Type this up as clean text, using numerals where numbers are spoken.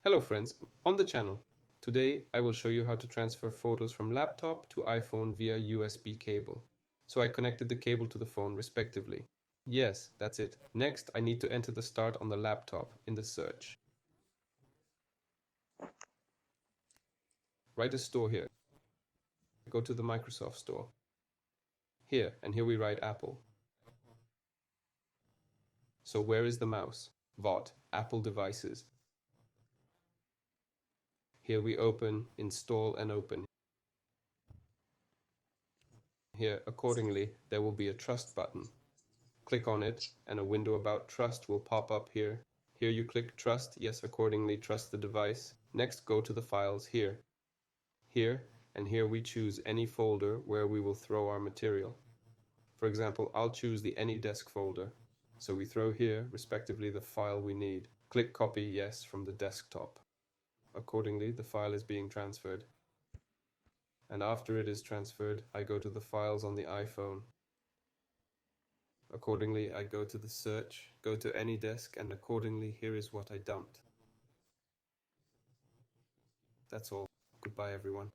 Hello friends, on the channel. Today I will show you how to transfer photos from laptop to iPhone via USB cable. So I connected the cable to the phone respectively. Yes, that's it. Next I need to enter the start on the laptop in the search. Write a store here. Go to the Microsoft store. Here, and here we write Apple. So where is the mouse? VOT, Apple devices. Here we open, install and open. Here, accordingly, there will be a trust button. Click on it, and a window about trust will pop up here. Here you click trust, yes, accordingly trust the device. Next, go to the files here. Here, and here we choose any folder where we will throw our material. For example, I'll choose the AnyDesk folder. So we throw here, respectively, the file we need. Click copy, yes, from the desktop. Accordingly, the file is being transferred. And after it is transferred, I go to the files on the iPhone. Accordingly, I go to the search, go to AnyDesk, and accordingly, here is what I dumped. That's all. Goodbye, everyone.